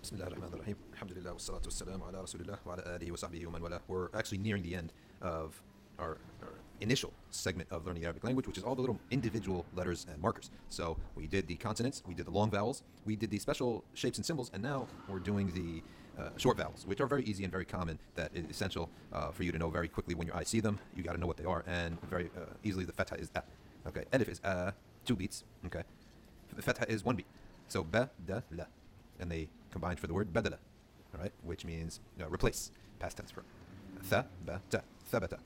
بسم الله الرحمن الرحيم. الحمد لله والصلاة والسلام على رسول الله وعلى آله وصحبه ومن والاه. We're actually nearing the end of our initial segment of learning the Arabic language, which is all the little individual letters and markers. So we did the consonants, we did the long vowels, we did the special shapes and symbols, and now we're doing the short vowels, which are very easy and very common. That is essential for you to know very quickly when your eyes see them. You got to know what they are, and very easily the fatha is a. Okay, alif is a, 2 beats. Okay, the fatha is 1 beat. So ba, da, la, and they combined for the word badala, all right, which means replace, past tense form. Tha, ba, ta, thabata,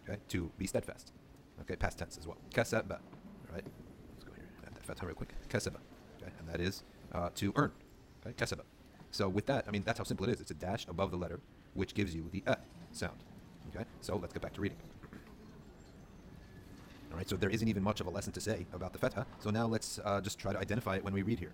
okay, to be steadfast. Okay, past tense as well. Kasaba, all right, let's go here, add that fatha real quick. Kasaba, okay, and that is to earn. Okay, kasaba. So with that, I mean, that's how simple it is. It's a dash above the letter, which gives you the sound. Okay, so let's get back to reading. All right, so there isn't even much of a lesson to say about the fatha. So now let's just try to identify it when we read here.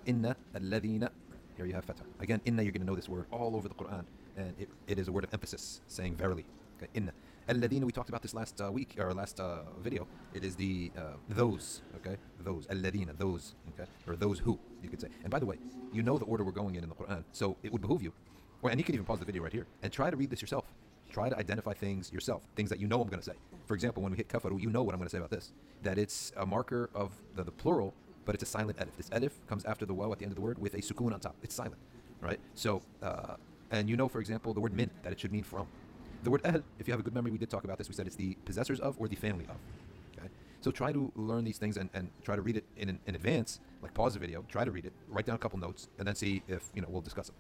Inna alladhina. Here you have fatha. Again, inna, you're going to know this word all over the Quran, and it is a word of emphasis, saying verily. Okay, inna. Alladhina, we talked about this last week, or last video. It is the those, okay? Those. Alladhina, those, okay? Or those who, you could say. And by the way, you know the order we're going in the Quran, so it would behoove you. And you can even pause the video right here and try to read this yourself. Try to identify things yourself, things that you know I'm going to say. For example, when we hit kafaru, you know what I'm going to say about this. That it's a marker of the plural, but it's a silent alif. This alif comes after the waw at the end of the word with a sukoon on top. It's silent, right? So, and you know, for example, the word min, that it should mean from. The word ahl, if you have a good memory, we did talk about this. We said it's the possessors of or the family of. Okay? So try to learn these things and try to read it in advance. Like pause the video, try to read it, write down a couple notes, and then see if, we'll discuss them.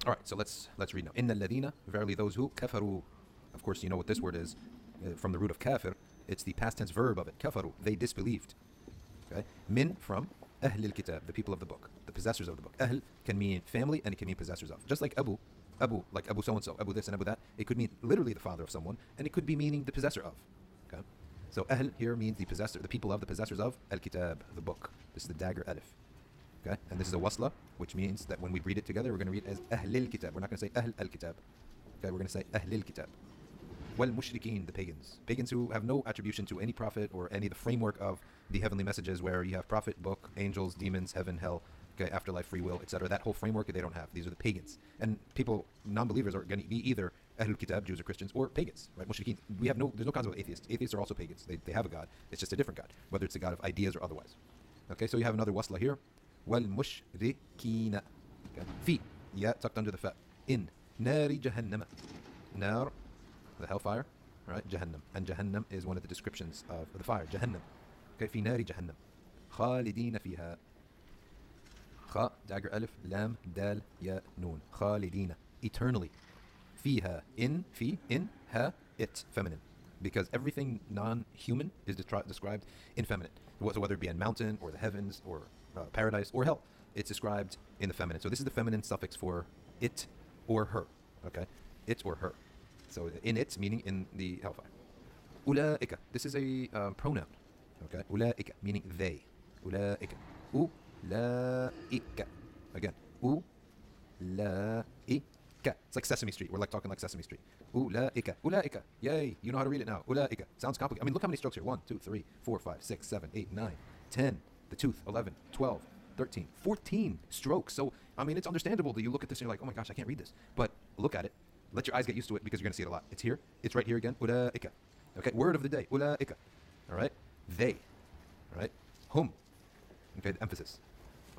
All right, so let's read now. Inna alladhina, verily those who, kafaru. Of course, you know what this word is from the root of kafir. It's the past tense verb of it. Kafaru, they disbelieved. Okay, min, from ahl al-kitab, the people of the book, the possessors of the book. Ahl can mean family and it can mean possessors of. Just like Abu, like Abu so and so, Abu this and Abu that. It could mean literally the father of someone, and it could be meaning the possessor of. Okay, so ahl here means the possessor, the people of, the possessors of al-kitab, the book. This is the dagger alif. Okay, and this is a wasla, which means that when we read it together, we're going to read it as ahlil kitab. We're not going to say ahl al kitab. Okay, we're going to say ahlil kitab. Wal mushrikeen, the pagans who have no attribution to any prophet or any of the framework of the heavenly messages, where you have prophet, book, angels, demons, heaven, hell, okay, afterlife, free will, etc. That whole framework they don't have. These are the pagans, and people, non-believers, are going to be either ahlul kitab, Jews or Christians, or pagans, right? Mushrikeen. There's no concept of atheists. Atheists are also pagans. They have a god. It's just a different god, whether it's a god of ideas or otherwise. Okay, so you have another wasla here. والمشركين في يا tucked under the fa in نار جهنم. Nar, the hellfire, right? Jahannam, and Jahannam is one of the descriptions of the fire. Jahannam. Okay, في نار جهنم خالدين فيها. خا, dagger alif, lam, dal, ya, noon. خالدين, eternally. فيها, in, fi, in, ha, it, feminine. Because everything non-human is described in feminine. So whether it be a mountain or the heavens or paradise or hell, it's described in the feminine. So this is the feminine suffix for it or her. Okay, it or her. So in it, meaning in the hellfire. Ulaika, this is a pronoun. Okay, ulaika, meaning they. Ulaika. Ulaika. Again, ulaika. It's like Sesame Street. We're like talking like Sesame Street. Ulaika. Ulaika. Yay, you know how to read it now. Ulaika. Sounds complicated. I mean, look how many strokes here. 1, 2, 3, 4, 5, 6, 7, 8, 9, 10. The tooth, 11, 12, 13, 14 strokes. So, I mean, it's understandable that you look at this and you're like, oh my gosh, I can't read this. But look at it. Let your eyes get used to it, because you're going to see it a lot. It's here. It's right here again. Ulaika. Okay, word of the day. Ulaika. All right? They. All right? Hum. Okay, the emphasis.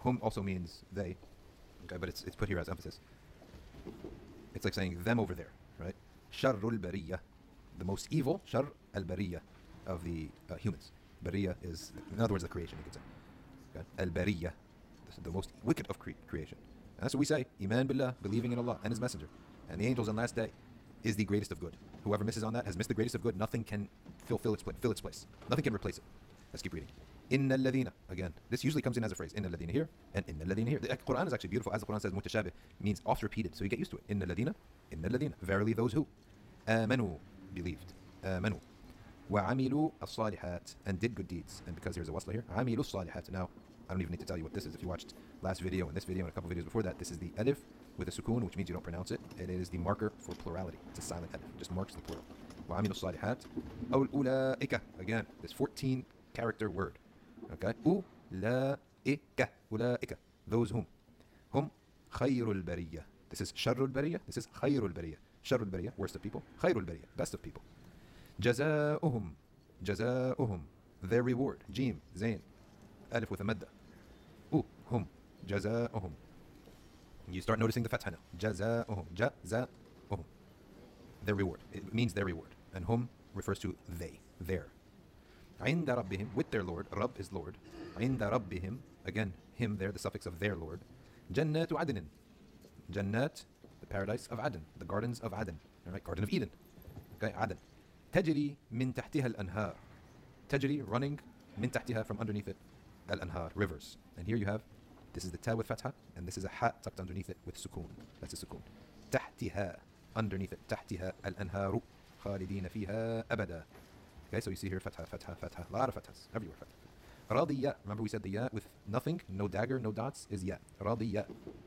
Hum also means they. Okay, but it's put here as emphasis. It's like saying them over there, right? Sharrul bariyah. The most evil, shar al-bariyah, of the humans. Bariyah is, in other words, the creation, you could say. Okay? Al-bariyah, the most wicked of creation. And that's what we say. Iman billah, believing in Allah and His Messenger and the angels on last day, is the greatest of good. Whoever misses on that has missed the greatest of good. Nothing can fill its place. Nothing can replace it. Let's keep reading. Inna alladhina. Again, this usually comes in as a phrase. Inna alladhina here and inna alladhina here. The Quran is actually beautiful. As the Quran says, mutashabih means oft repeated, so you get used to it. Inna alladhina. Verily those who amanu, believed. Amanu. وَعَمِلُوا الصَّالِحَاتِ, and did good deeds. And because there's a wasla here, عَمِلُوا الصَّالِحَاتِ. Now, I don't even need to tell you what this is. If you watched last video and this video and a couple videos before that, this is the alif with a sukoon, which means you don't pronounce it. And it is the marker for plurality. It's a silent alif. It just marks the plural. وَعَمِلُوا الصَّالِحَاتِ أَوْ الْأُولَئِكَ. Again, this 14 character word. Okay? أُولَئِكَ. those whom. Hum khayrul bariyah. This is sharrul bariyah. This is khayrul bariyah. Sharrul bariyah, worst of people. Khayrul bariyah, best of people. Jaza'uhum. Jaza'uhum. Their reward. Jim, Zain. Alif with a madda. Hum. Jaza'uhum. You start noticing the fatha now. Jaza'uhum. Jaza'uhum. Their reward. It means their reward. And hum refers to they, their. عند ربهم, with their Lord. Rabb is Lord. عند ربهم, again, him there, the suffix of their Lord. جنات عدن. Jannat, the paradise of Aden, the gardens of Aden. All right, Garden of Eden. Okay, Aden. تجري من تحتها الأنهار. تجري, running, من تحتها, from underneath it, al-anhar, rivers. And here you have, this is the ta with fatha, and this is a ha tucked underneath it with sukoon. That's a sukoon. تحتها, underneath it. تحتها الأنهار خالدين فيها أبدا. Okay, so you see here fatha, fatha, fatha. A lot of fathas, everywhere fatha. رضي, remember we said the ya with nothing, no dagger, no dots, is ya. رضي.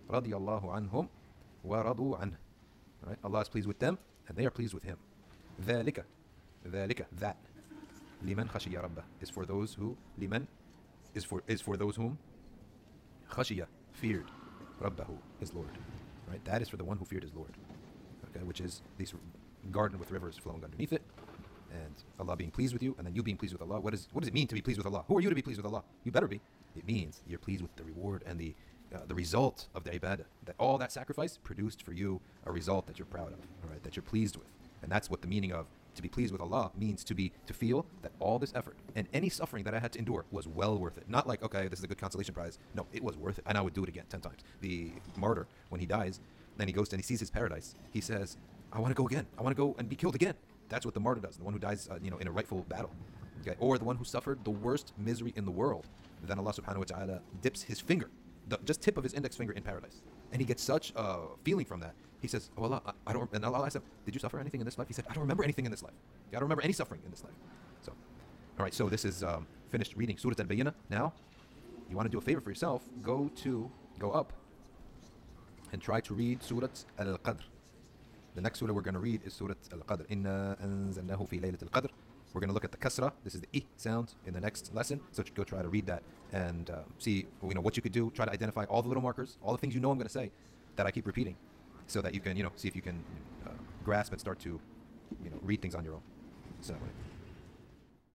رضي الله عنهم ورضوا عنه. Right? Allah is pleased with them, and they are pleased with Him. ذلك. ذلك, that. لمن خشي ربه, is for those who, لمن is for those whom خشي, feared ربه, his Lord. Right? That is for the one who feared his Lord. Okay, which is this garden with rivers flowing underneath it, and Allah being pleased with you, and then you being pleased with Allah. What does it mean to be pleased with Allah? Who are you to be pleased with Allah? You better be. It means you're pleased with the reward and the result of the ibadah. That all that sacrifice produced for you a result that you're proud of, all right, that you're pleased with. And that's what the meaning of to be pleased with Allah means, to feel that all this effort and any suffering that I had to endure was well worth it. Not like, okay, this is a good consolation prize. No, it was worth it, and I would do it again 10 times. The martyr, when he dies, then he goes and he sees his paradise. He says, I want to go again. I want to go and be killed again. That's what the martyr does, the one who dies in a rightful battle. Okay? Or the one who suffered the worst misery in the world. Then Allah subhanahu wa ta'ala dips his finger, the just tip of his index finger, in paradise. And he gets such a feeling from that. He says, oh Allah, I don't, and Allah asks him, did you suffer anything in this life? He said, I don't remember anything in this life. I don't remember any suffering in this life. So, all right, so this is finished reading Surah Al-Bayyinah. Now, you want to do a favor for yourself, go up and try to read Surah Al-Qadr. The next surah we're going to read is Surah Al-Qadr. Inna anzalnahu fi laylat al-Qadr. We're going to look at the kasra. This is the I sound in the next lesson. So go try to read that and see what you could do. Try to identify all the little markers, all the things I'm going to say that I keep repeating, so that you can see if you can grasp and start to read things on your own. So.